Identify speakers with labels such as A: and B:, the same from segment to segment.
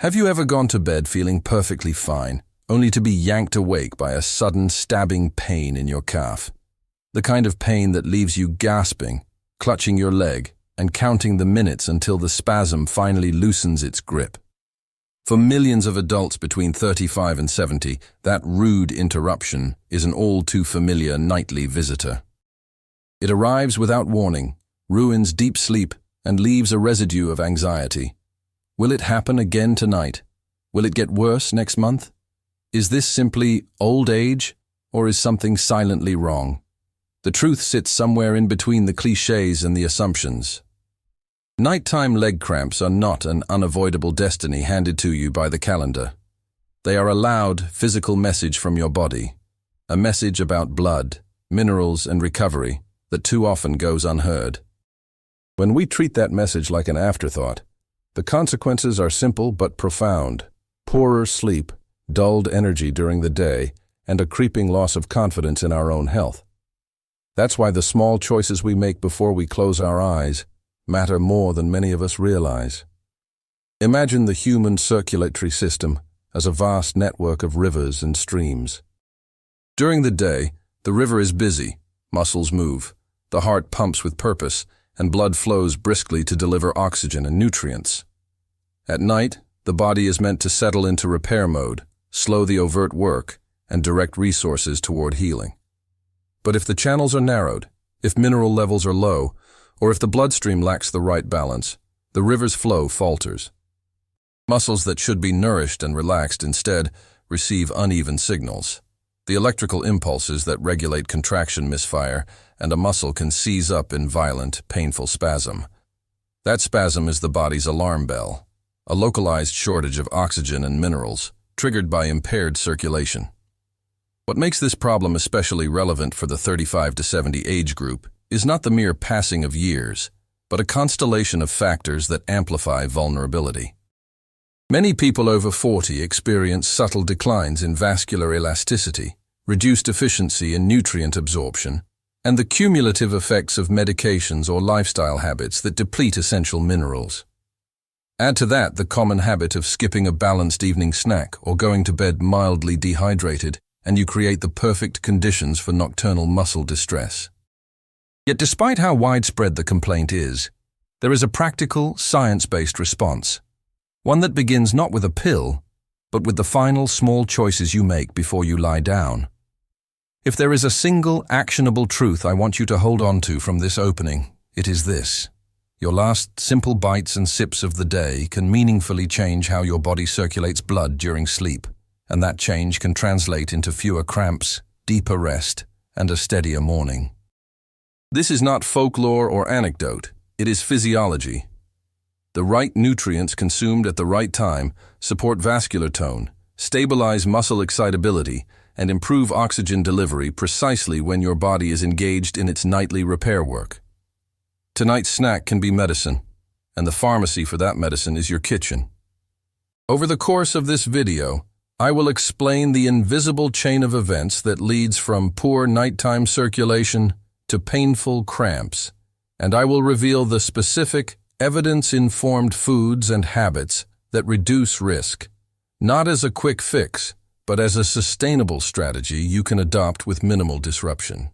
A: Have you ever gone to bed feeling perfectly fine, only to be yanked awake by a sudden stabbing pain in your calf? The kind of pain that leaves you gasping, clutching your leg, and counting the minutes until the spasm finally loosens its grip. For millions of adults between 35 and 70, that rude interruption is an all-too-familiar nightly visitor. It arrives without warning, ruins deep sleep, and leaves a residue of anxiety. Will it happen again tonight? Will it get worse next month? Is this simply old age, or is something silently wrong? The truth sits somewhere in between the cliches and the assumptions. Nighttime leg cramps are not an unavoidable destiny handed to you by the calendar. They are a loud, physical message from your body, a message about blood, minerals, and recovery that too often goes unheard. When we treat that message like an afterthought, the consequences are simple but profound: poorer sleep, dulled energy during the day, and a creeping loss of confidence in our own health. That's why the small choices we make before we close our eyes matter more than many of us realize. Imagine the human circulatory system as a vast network of rivers and streams. During the day, the river is busy, muscles move, the heart pumps with purpose, and blood flows briskly to deliver oxygen and nutrients. At night, the body is meant to settle into repair mode, slow the overt work, and direct resources toward healing. But if the channels are narrowed, if mineral levels are low, or if the bloodstream lacks the right balance, the river's flow falters. Muscles that should be nourished and relaxed instead receive uneven signals. The electrical impulses that regulate contraction misfire, and a muscle can seize up in violent, painful spasm. That spasm is the body's alarm bell, a localized shortage of oxygen and minerals, triggered by impaired circulation. What makes this problem especially relevant for the 35 to 70 age group is not the mere passing of years, but a constellation of factors that amplify vulnerability. Many people over 40 experience subtle declines in vascular elasticity, reduced efficiency in nutrient absorption, and the cumulative effects of medications or lifestyle habits that deplete essential minerals. Add to that the common habit of skipping a balanced evening snack or going to bed mildly dehydrated, and you create the perfect conditions for nocturnal muscle distress. Yet despite how widespread the complaint is, there is a practical, science-based response. One that begins not with a pill, but with the final small choices you make before you lie down. If there is a single actionable truth I want you to hold on to from this opening, it is this: your last simple bites and sips of the day can meaningfully change how your body circulates blood during sleep, and that change can translate into fewer cramps, deeper rest, and a steadier morning. This is not folklore or anecdote, it is physiology. The right nutrients consumed at the right time support vascular tone, stabilize muscle excitability, and improve oxygen delivery precisely when your body is engaged in its nightly repair work. Tonight's snack can be medicine, and the pharmacy for that medicine is your kitchen. Over the course of this video, I will explain the invisible chain of events that leads from poor nighttime circulation to painful cramps, and I will reveal the specific, evidence-informed foods and habits that reduce risk, not as a quick fix, but as a sustainable strategy you can adopt with minimal disruption.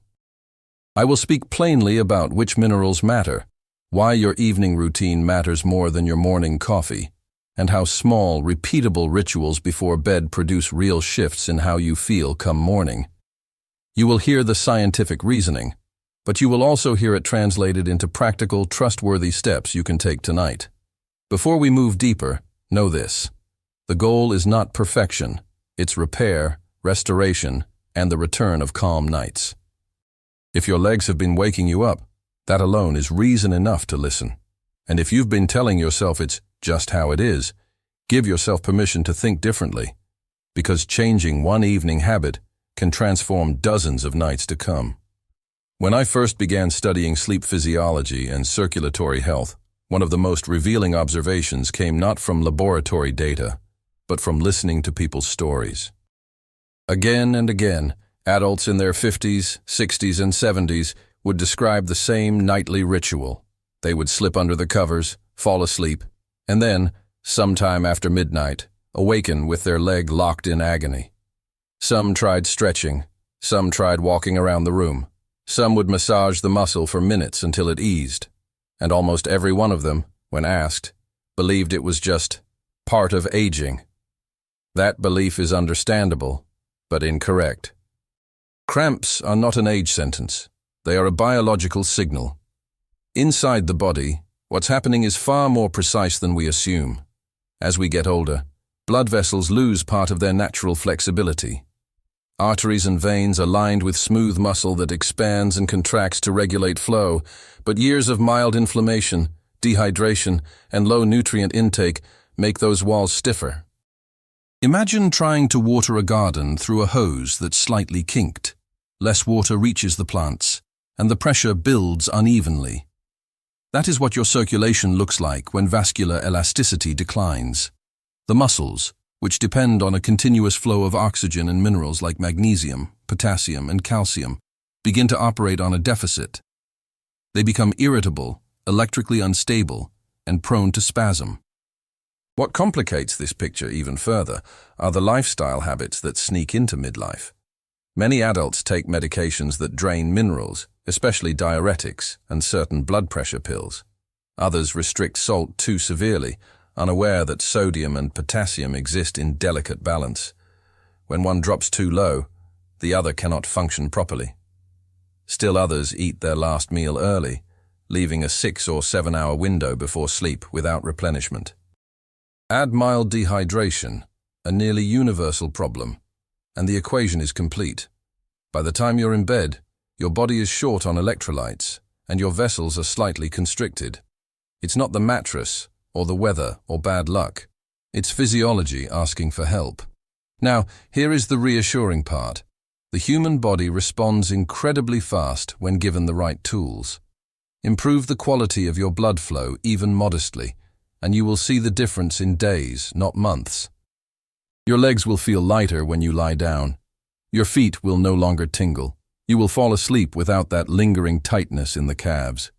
A: I will speak plainly about which minerals matter, why your evening routine matters more than your morning coffee, and how small, repeatable rituals before bed produce real shifts in how you feel come morning. You will hear the scientific reasoning, but you will also hear it translated into practical, trustworthy steps you can take tonight. Before we move deeper, know this: the goal is not perfection, it's repair, restoration, and the return of calm nights. If your legs have been waking you up, that alone is reason enough to listen. And if you've been telling yourself it's just how it is, give yourself permission to think differently, because changing one evening habit can transform dozens of nights to come. When I first began studying sleep physiology and circulatory health, one of the most revealing observations came not from laboratory data, but from listening to people's stories. Again and again, adults in their 50s, 60s, and 70s would describe the same nightly ritual. They would slip under the covers, fall asleep, and then, sometime after midnight, awaken with their leg locked in agony. Some tried stretching, some tried walking around the room. Some would massage the muscle for minutes until it eased, and almost every one of them, when asked, believed it was just part of aging. That belief is understandable, but incorrect. Cramps are not an age sentence. They are a biological signal. Inside the body, what's happening is far more precise than we assume. As we get older, blood vessels lose part of their natural flexibility. Arteries and veins are lined with smooth muscle that expands and contracts to regulate flow, but years of mild inflammation, dehydration, and low nutrient intake make those walls stiffer. Imagine trying to water a garden through a hose that's slightly kinked. Less water reaches the plants, and the pressure builds unevenly. That is what your circulation looks like when vascular elasticity declines. The muscles, which depend on a continuous flow of oxygen and minerals like magnesium, potassium, and calcium, begin to operate on a deficit. They become irritable, electrically unstable, and prone to spasm. What complicates this picture even further are the lifestyle habits that sneak into midlife. Many adults take medications that drain minerals, especially diuretics and certain blood pressure pills. Others restrict salt too severely, unaware that sodium and potassium exist in delicate balance. When one drops too low, the other cannot function properly. Still others eat their last meal early, leaving a 6 or 7 hour window before sleep without replenishment. Add mild dehydration, a nearly universal problem, and the equation is complete. By the time you're in bed, your body is short on electrolytes, and your vessels are slightly constricted. It's not the mattress, or the weather, or bad luck. It's physiology asking for help. Now, here is the reassuring part. The human body responds incredibly fast when given the right tools. Improve the quality of your blood flow, even modestly, and you will see the difference in days, not months. Your legs will feel lighter when you lie down. Your feet will no longer tingle. You will fall asleep without that lingering tightness in the calves.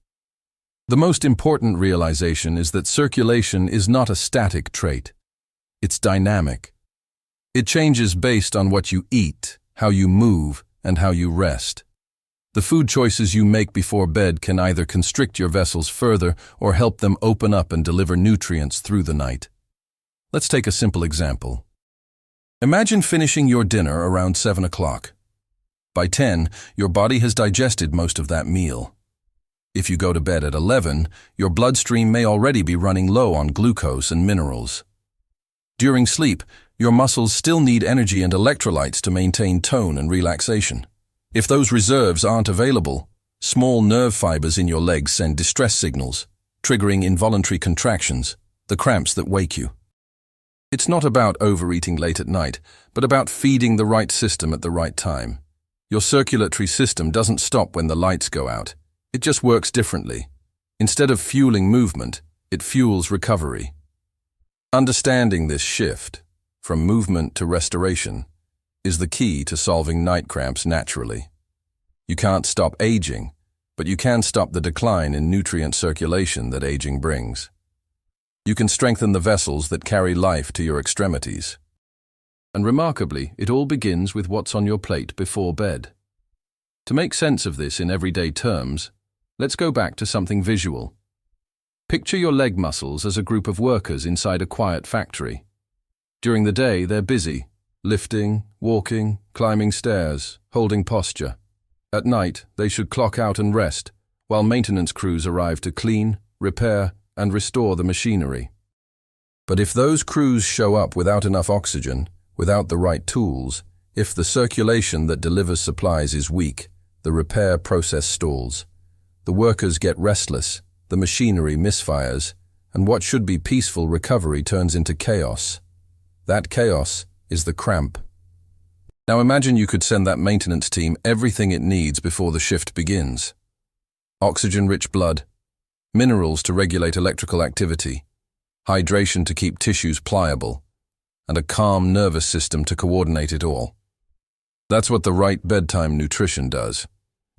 A: The most important realization is that circulation is not a static trait. It's dynamic. It changes based on what you eat, how you move, and how you rest. The food choices you make before bed can either constrict your vessels further or help them open up and deliver nutrients through the night. Let's take a simple example. Imagine finishing your dinner around 7 o'clock. By 10, your body has digested most of that meal. If you go to bed at 11, your bloodstream may already be running low on glucose and minerals. During sleep, your muscles still need energy and electrolytes to maintain tone and relaxation. If those reserves aren't available, small nerve fibers in your legs send distress signals, triggering involuntary contractions, the cramps that wake you. It's not about overeating late at night, but about feeding the right system at the right time. Your circulatory system doesn't stop when the lights go out. It just works differently. Instead of fueling movement, it fuels recovery. Understanding this shift, from movement to restoration, is the key to solving night cramps naturally. You can't stop aging, but you can stop the decline in nutrient circulation that aging brings. You can strengthen the vessels that carry life to your extremities. And remarkably, it all begins with what's on your plate before bed. To make sense of this in everyday terms, let's go back to something visual. Picture your leg muscles as a group of workers inside a quiet factory. During the day, they're busy, lifting, walking, climbing stairs, holding posture. At night, they should clock out and rest, while maintenance crews arrive to clean, repair, and restore the machinery. But if those crews show up without enough oxygen, without the right tools, if the circulation that delivers supplies is weak, the repair process stalls. The workers get restless, the machinery misfires, and what should be peaceful recovery turns into chaos. That chaos is the cramp. Now imagine you could send that maintenance team everything it needs before the shift begins. Oxygen-rich blood, minerals to regulate electrical activity, hydration to keep tissues pliable, and a calm nervous system to coordinate it all. That's what the right bedtime nutrition does.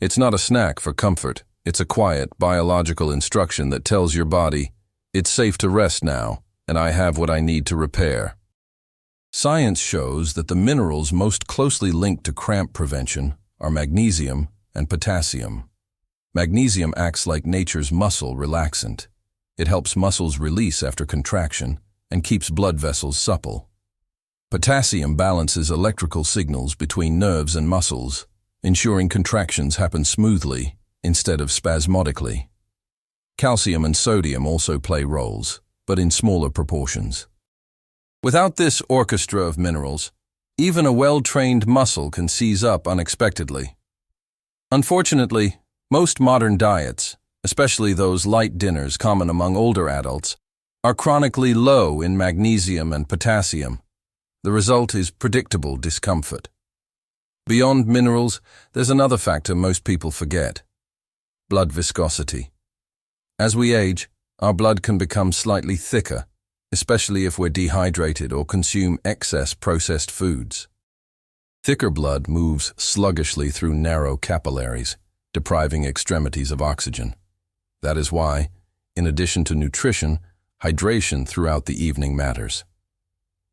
A: It's not a snack for comfort. It's a quiet, biological instruction that tells your body, it's safe to rest now, and I have what I need to repair. Science shows that the minerals most closely linked to cramp prevention are magnesium and potassium. Magnesium acts like nature's muscle relaxant. It helps muscles release after contraction and keeps blood vessels supple. Potassium balances electrical signals between nerves and muscles, ensuring contractions happen smoothly instead of spasmodically. Calcium and sodium also play roles, but in smaller proportions. Without this orchestra of minerals, even a well-trained muscle can seize up unexpectedly. Unfortunately, most modern diets, especially those light dinners common among older adults, are chronically low in magnesium and potassium. The result is predictable discomfort. Beyond minerals, there's another factor most people forget: blood viscosity. As we age, our blood can become slightly thicker, especially if we're dehydrated or consume excess processed foods. Thicker blood moves sluggishly through narrow capillaries, depriving extremities of oxygen. That is why, in addition to nutrition, hydration throughout the evening matters.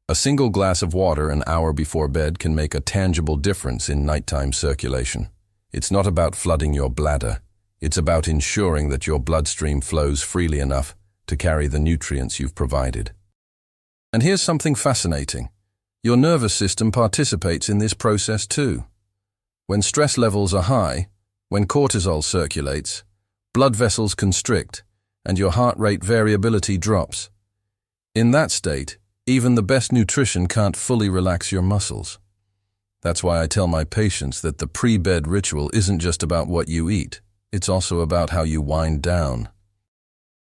A: A single glass of water an hour before bed can make a tangible difference in nighttime circulation. It's not about flooding your bladder. It's about ensuring that your bloodstream flows freely enough to carry the nutrients you've provided. And here's something fascinating. Your nervous system participates in this process too. When stress levels are high, when cortisol circulates, blood vessels constrict, and your heart rate variability drops. In that state, even the best nutrition can't fully relax your muscles. That's why I tell my patients that the pre-bed ritual isn't just about what you eat, it's also about how you wind down.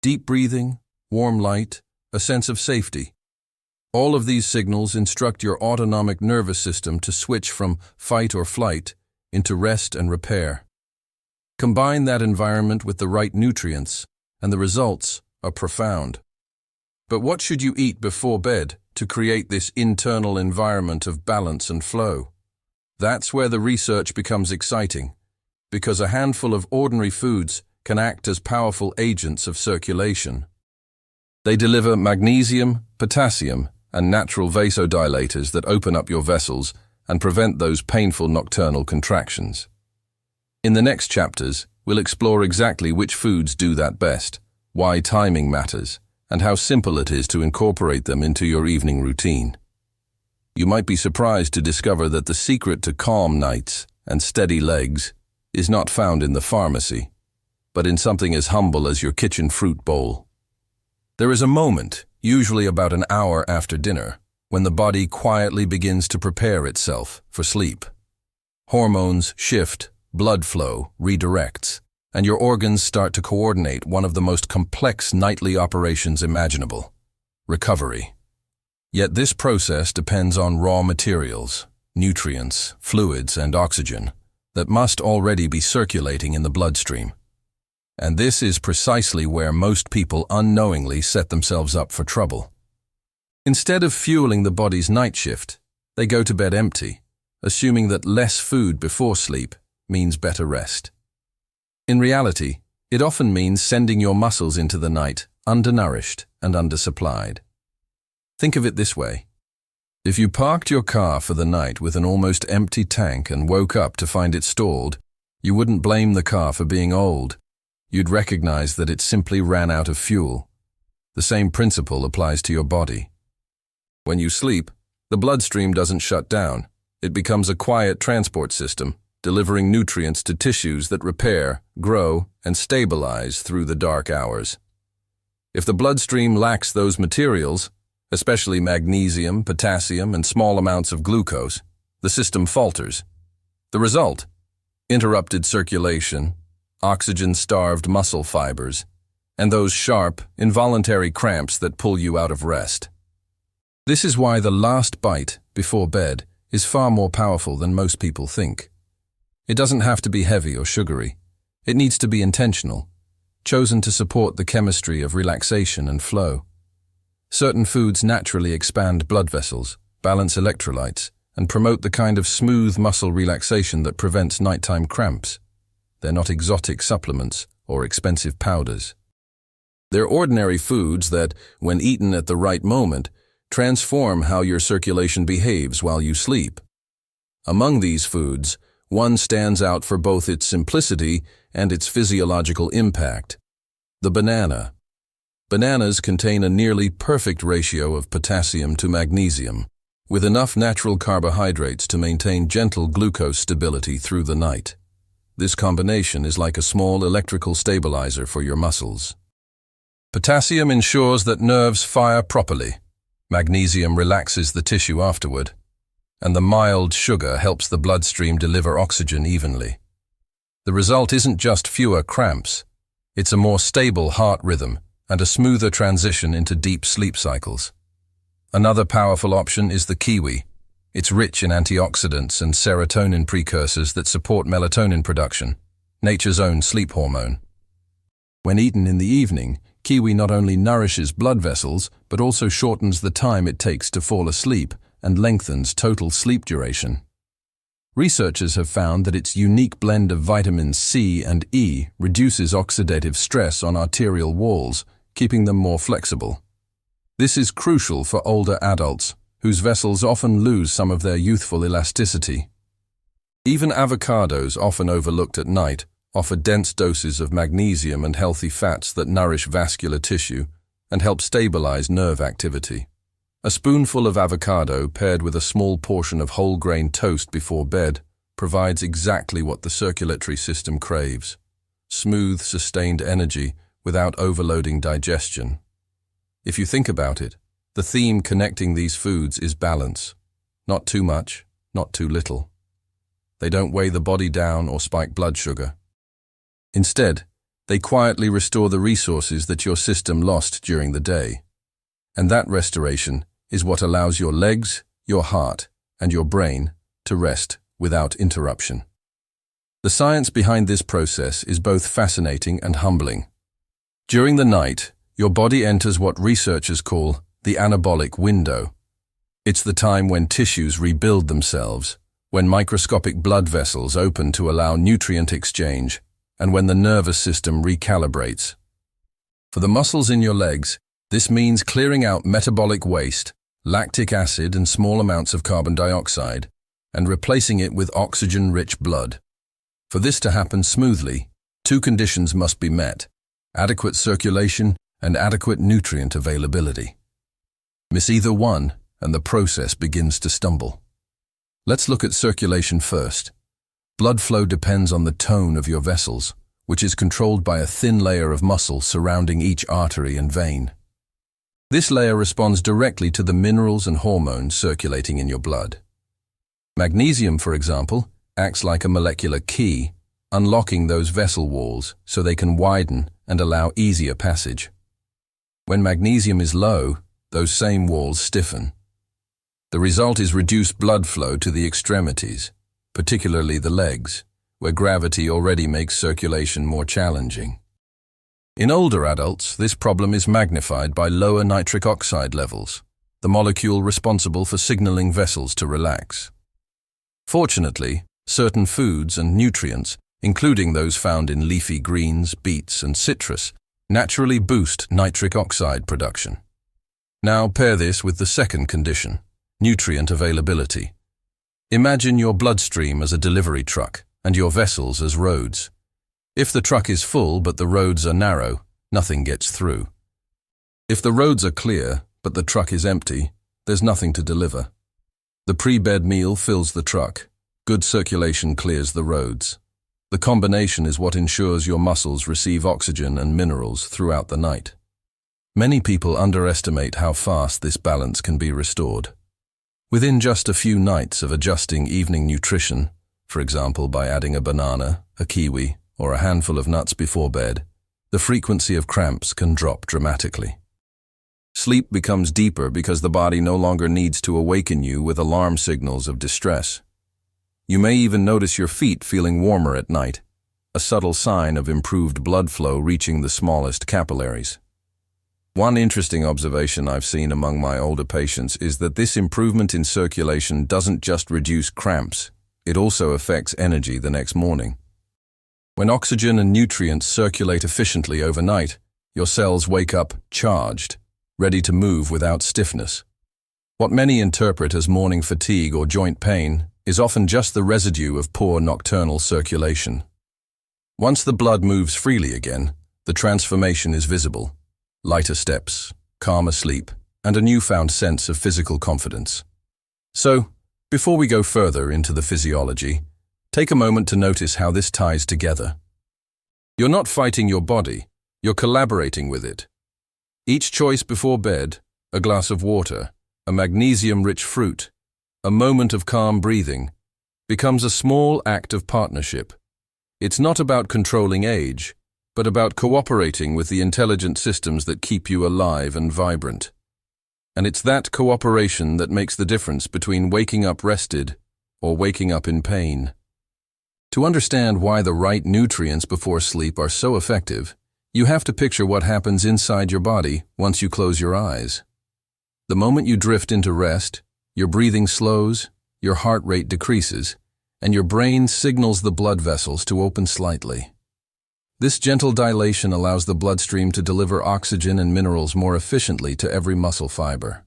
A: Deep breathing, warm light, a sense of safety. All of these signals instruct your autonomic nervous system to switch from fight or flight into rest and repair. Combine that environment with the right nutrients, and the results are profound. But what should you eat before bed to create this internal environment of balance and flow? That's where the research becomes exciting, because a handful of ordinary foods can act as powerful agents of circulation. They deliver magnesium, potassium, and natural vasodilators that open up your vessels and prevent those painful nocturnal contractions. In the next chapters, we'll explore exactly which foods do that best, why timing matters, and how simple it is to incorporate them into your evening routine. You might be surprised to discover that the secret to calm nights and steady legs is not found in the pharmacy, but in something as humble as your kitchen fruit bowl. There is a moment, usually about an hour after dinner, when the body quietly begins to prepare itself for sleep. Hormones shift, blood flow redirects, and your organs start to coordinate one of the most complex nightly operations imaginable: recovery. Yet this process depends on raw materials, nutrients, fluids, and oxygen that must already be circulating in the bloodstream. And this is precisely where most people unknowingly set themselves up for trouble. Instead of fueling the body's night shift, they go to bed empty, assuming that less food before sleep means better rest. In reality, it often means sending your muscles into the night undernourished and undersupplied. Think of it this way. If you parked your car for the night with an almost empty tank and woke up to find it stalled, you wouldn't blame the car for being old. You'd recognize that it simply ran out of fuel. The same principle applies to your body. When you sleep, the bloodstream doesn't shut down. It becomes a quiet transport system, delivering nutrients to tissues that repair, grow, and stabilize through the dark hours. If the bloodstream lacks those materials, especially magnesium, potassium, and small amounts of glucose, the system falters. The result? Interrupted circulation, oxygen-starved muscle fibers, and those sharp, involuntary cramps that pull you out of rest. This is why the last bite before bed is far more powerful than most people think. It doesn't have to be heavy or sugary. It needs to be intentional, chosen to support the chemistry of relaxation and flow. Certain foods naturally expand blood vessels, balance electrolytes, and promote the kind of smooth muscle relaxation that prevents nighttime cramps. They're not exotic supplements or expensive powders. They're ordinary foods that, when eaten at the right moment, transform how your circulation behaves while you sleep. Among these foods, one stands out for both its simplicity and its physiological impact: the banana. Bananas contain a nearly perfect ratio of potassium to magnesium, with enough natural carbohydrates to maintain gentle glucose stability through the night. This combination is like a small electrical stabilizer for your muscles. Potassium ensures that nerves fire properly. Magnesium relaxes the tissue afterward, and the mild sugar helps the bloodstream deliver oxygen evenly. The result isn't just fewer cramps, it's a more stable heart rhythm and a smoother transition into deep sleep cycles. Another powerful option is the kiwi. It's rich in antioxidants and serotonin precursors that support melatonin production, nature's own sleep hormone. When eaten in the evening, kiwi not only nourishes blood vessels, but also shortens the time it takes to fall asleep and lengthens total sleep duration. Researchers have found that its unique blend of vitamins C and E reduces oxidative stress on arterial walls, keeping them more flexible. This is crucial for older adults, whose vessels often lose some of their youthful elasticity. Even avocados, often overlooked at night, offer dense doses of magnesium and healthy fats that nourish vascular tissue and help stabilize nerve activity. A spoonful of avocado paired with a small portion of whole grain toast before bed provides exactly what the circulatory system craves: smooth, sustained energy without overloading digestion. If you think about it, the theme connecting these foods is balance. Not too much, not too little. They don't weigh the body down or spike blood sugar. Instead, they quietly restore the resources that your system lost during the day. And that restoration is what allows your legs, your heart, and your brain to rest without interruption. The science behind this process is both fascinating and humbling. During the night, your body enters what researchers call the anabolic window. It's the time when tissues rebuild themselves, when microscopic blood vessels open to allow nutrient exchange, and when the nervous system recalibrates. For the muscles in your legs, this means clearing out metabolic waste, lactic acid and small amounts of carbon dioxide, and replacing it with oxygen-rich blood. For this to happen smoothly, two conditions must be met: adequate circulation and adequate nutrient availability. Miss either one, and the process begins to stumble. Let's look at circulation first. Blood flow depends on the tone of your vessels, which is controlled by a thin layer of muscle surrounding each artery and vein. This layer responds directly to the minerals and hormones circulating in your blood. Magnesium, for example, acts like a molecular key, unlocking those vessel walls so they can widen and allow easier passage. When magnesium is low, those same walls stiffen. The result is reduced blood flow to the extremities, particularly the legs, where gravity already makes circulation more challenging. In older adults, this problem is magnified by lower nitric oxide levels, the molecule responsible for signaling vessels to relax. Fortunately, certain foods and nutrients, including those found in leafy greens, beets, and citrus, naturally boost nitric oxide production. Now pair this with the second condition: nutrient availability. Imagine your bloodstream as a delivery truck and your vessels as roads. If the truck is full but the roads are narrow, nothing gets through. If the roads are clear but the truck is empty, there's nothing to deliver. The pre-bed meal fills the truck. Good circulation clears the roads. The combination is what ensures your muscles receive oxygen and minerals throughout the night. Many people underestimate how fast this balance can be restored. Within just a few nights of adjusting evening nutrition, for example by adding a banana, a kiwi, or a handful of nuts before bed, the frequency of cramps can drop dramatically. Sleep becomes deeper because the body no longer needs to awaken you with alarm signals of distress. You may even notice your feet feeling warmer at night, a subtle sign of improved blood flow reaching the smallest capillaries. One interesting observation I've seen among my older patients is that this improvement in circulation doesn't just reduce cramps, it also affects energy the next morning. When oxygen and nutrients circulate efficiently overnight, your cells wake up charged, ready to move without stiffness. What many interpret as morning fatigue or joint pain is often just the residue of poor nocturnal circulation. Once the blood moves freely again, the transformation is visible. Lighter steps, calmer sleep, and a newfound sense of physical confidence. So, before we go further into the physiology, take a moment to notice how this ties together. You're not fighting your body, you're collaborating with it. Each choice before bed, a glass of water, a magnesium-rich fruit, a moment of calm breathing, becomes a small act of partnership. It's not about controlling age, but about cooperating with the intelligent systems that keep you alive and vibrant. And it's that cooperation that makes the difference between waking up rested or waking up in pain. To understand why the right nutrients before sleep are so effective, you have to picture what happens inside your body once you close your eyes. The moment you drift into rest, your breathing slows, your heart rate decreases, and your brain signals the blood vessels to open slightly. This gentle dilation allows the bloodstream to deliver oxygen and minerals more efficiently to every muscle fiber.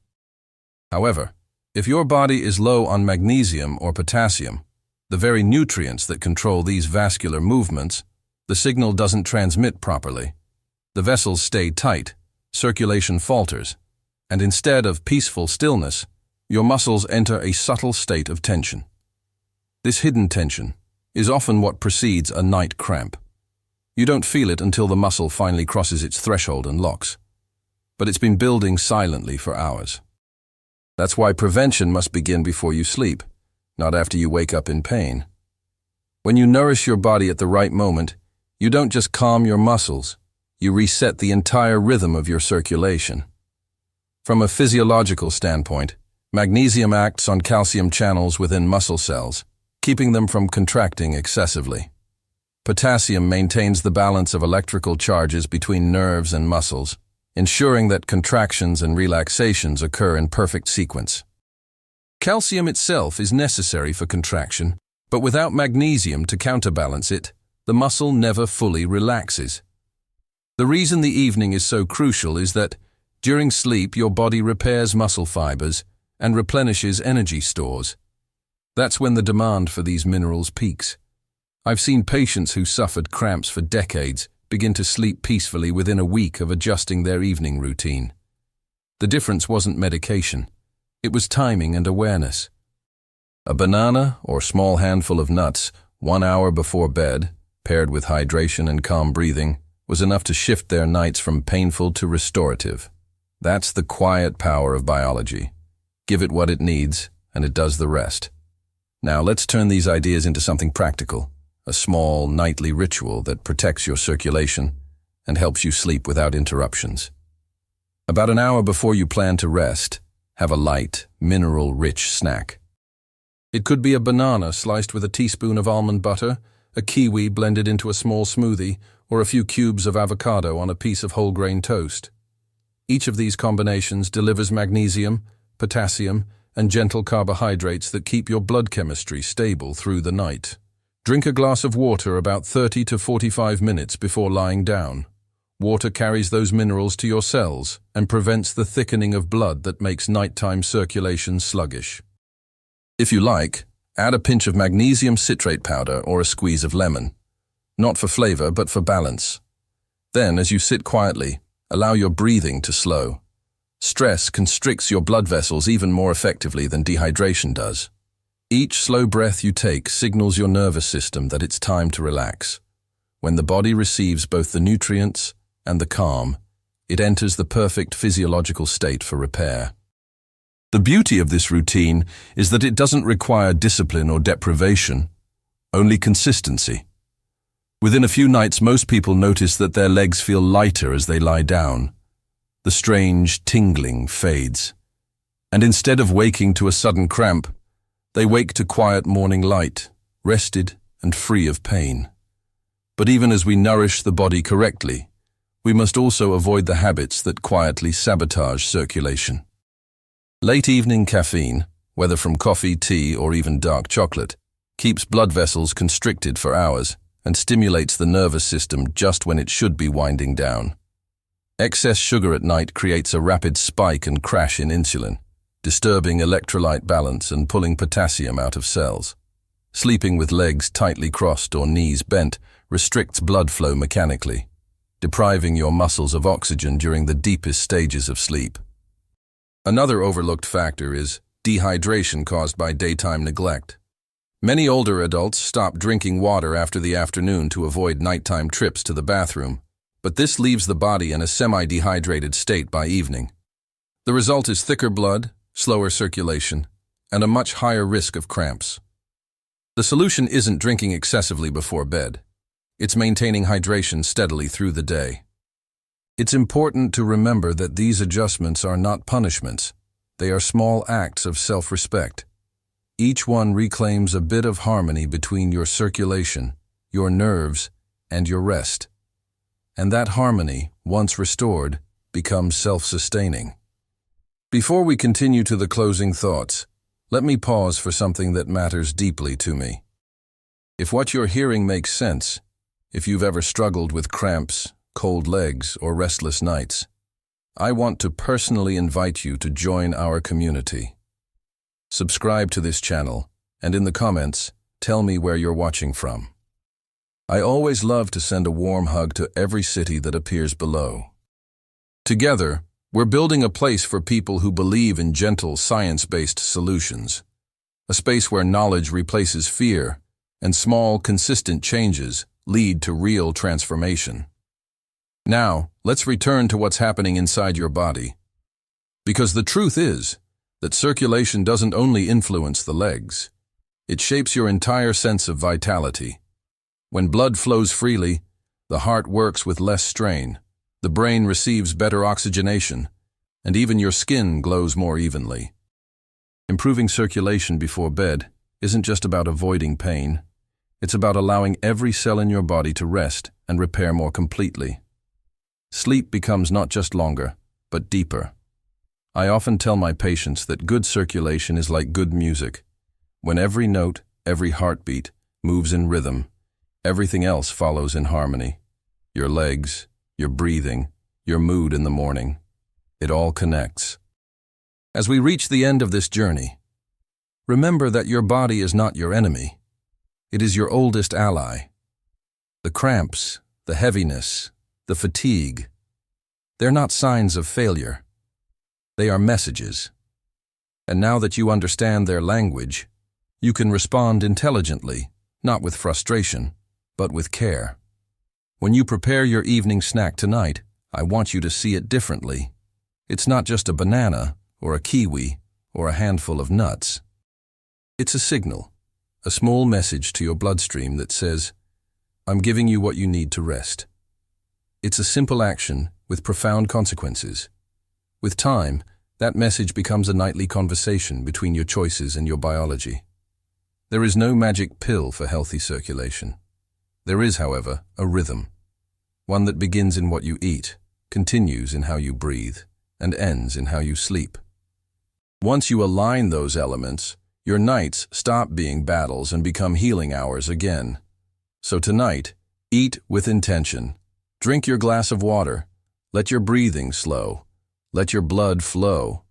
A: However, if your body is low on magnesium or potassium, the very nutrients that control these vascular movements, the signal doesn't transmit properly. The vessels stay tight, circulation falters, and instead of peaceful stillness, your muscles enter a subtle state of tension. This hidden tension is often what precedes a night cramp. You don't feel it until the muscle finally crosses its threshold and locks, but it's been building silently for hours. That's why prevention must begin before you sleep, not after you wake up in pain. When you nourish your body at the right moment, you don't just calm your muscles, you reset the entire rhythm of your circulation. From a physiological standpoint, magnesium acts on calcium channels within muscle cells, keeping them from contracting excessively. Potassium maintains the balance of electrical charges between nerves and muscles, ensuring that contractions and relaxations occur in perfect sequence. Calcium itself is necessary for contraction, but without magnesium to counterbalance it, the muscle never fully relaxes. The reason the evening is so crucial is that during sleep your body repairs muscle fibers and replenishes energy stores. That's when the demand for these minerals peaks. I've seen patients who suffered cramps for decades begin to sleep peacefully within a week of adjusting their evening routine. The difference wasn't medication, it was timing and awareness. A banana or small handful of nuts 1 hour before bed, paired with hydration and calm breathing, was enough to shift their nights from painful to restorative. That's the quiet power of biology. Give it what it needs, and it does the rest. Now let's turn these ideas into something practical, a small nightly ritual that protects your circulation and helps you sleep without interruptions. About an hour before you plan to rest, have a light, mineral-rich snack. It could be a banana sliced with a teaspoon of almond butter, a kiwi blended into a small smoothie, or a few cubes of avocado on a piece of whole grain toast. Each of these combinations delivers magnesium, potassium, and gentle carbohydrates that keep your blood chemistry stable through the night. Drink a glass of water about 30 to 45 minutes before lying down. Water carries those minerals to your cells and prevents the thickening of blood that makes nighttime circulation sluggish. If you like, add a pinch of magnesium citrate powder or a squeeze of lemon. Not for flavor, but for balance. Then, as you sit quietly, allow your breathing to slow. Stress constricts your blood vessels even more effectively than dehydration does. Each slow breath you take signals your nervous system that it's time to relax. When the body receives both the nutrients and the calm, it enters the perfect physiological state for repair. The beauty of this routine is that it doesn't require discipline or deprivation, only consistency. Within a few nights, most people notice that their legs feel lighter as they lie down. The strange tingling fades, and instead of waking to a sudden cramp, they wake to quiet morning light, rested and free of pain. But even as we nourish the body correctly, we must also avoid the habits that quietly sabotage circulation. Late evening caffeine, whether from coffee, tea, or even dark chocolate, keeps blood vessels constricted for hours and stimulates the nervous system just when it should be winding down. Excess sugar at night creates a rapid spike and crash in insulin, disturbing electrolyte balance and pulling potassium out of cells. Sleeping with legs tightly crossed or knees bent restricts blood flow mechanically, depriving your muscles of oxygen during the deepest stages of sleep. Another overlooked factor is dehydration caused by daytime neglect. Many older adults stop drinking water after the afternoon to avoid nighttime trips to the bathroom, but this leaves the body in a semi-dehydrated state by evening. The result is thicker blood, slower circulation, and a much higher risk of cramps. The solution isn't drinking excessively before bed. It's maintaining hydration steadily through the day. It's important to remember that these adjustments are not punishments. They are small acts of self-respect. Each one reclaims a bit of harmony between your circulation, your nerves, and your rest. And that harmony, once restored, becomes self-sustaining. Before we continue to the closing thoughts, let me pause for something that matters deeply to me. If what you're hearing makes sense, if you've ever struggled with cramps, cold legs, or restless nights, I want to personally invite you to join our community. Subscribe to this channel, and in the comments, tell me where you're watching from. I always love to send a warm hug to every city that appears below. Together, we're building a place for people who believe in gentle, science-based solutions. A space where knowledge replaces fear, and small, consistent changes lead to real transformation. Now, let's return to what's happening inside your body. Because the truth is that circulation doesn't only influence the legs. It shapes your entire sense of vitality. When blood flows freely, the heart works with less strain, the brain receives better oxygenation, and even your skin glows more evenly. Improving circulation before bed isn't just about avoiding pain. It's about allowing every cell in your body to rest and repair more completely. Sleep becomes not just longer, but deeper. I often tell my patients that good circulation is like good music. When every note, every heartbeat moves in rhythm, everything else follows in harmony. Your legs, your breathing, your mood in the morning. It all connects. As we reach the end of this journey, remember that your body is not your enemy. It is your oldest ally. The cramps, the heaviness, the fatigue, they're not signs of failure. They are messages. And now that you understand their language, you can respond intelligently, not with frustration, but with care. When you prepare your evening snack tonight, I want you to see it differently. It's not just a banana, or a kiwi, or a handful of nuts. It's a signal, a small message to your bloodstream that says, I'm giving you what you need to rest. It's a simple action with profound consequences. With time, that message becomes a nightly conversation between your choices and your biology. There is no magic pill for healthy circulation. There is, however, a rhythm. One that begins in what you eat, continues in how you breathe, and ends in how you sleep. Once you align those elements, your nights stop being battles and become healing hours again. So tonight, eat with intention. Drink your glass of water. Let your breathing slow. Let your blood flow.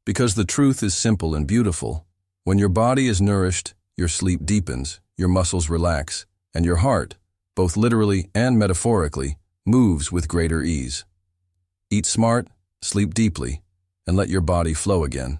A: Because the truth is simple and beautiful. When your body is nourished, your sleep deepens, your muscles relax, and your heart, both literally and metaphorically, moves with greater ease. Eat smart, sleep deeply, and let your body flow again.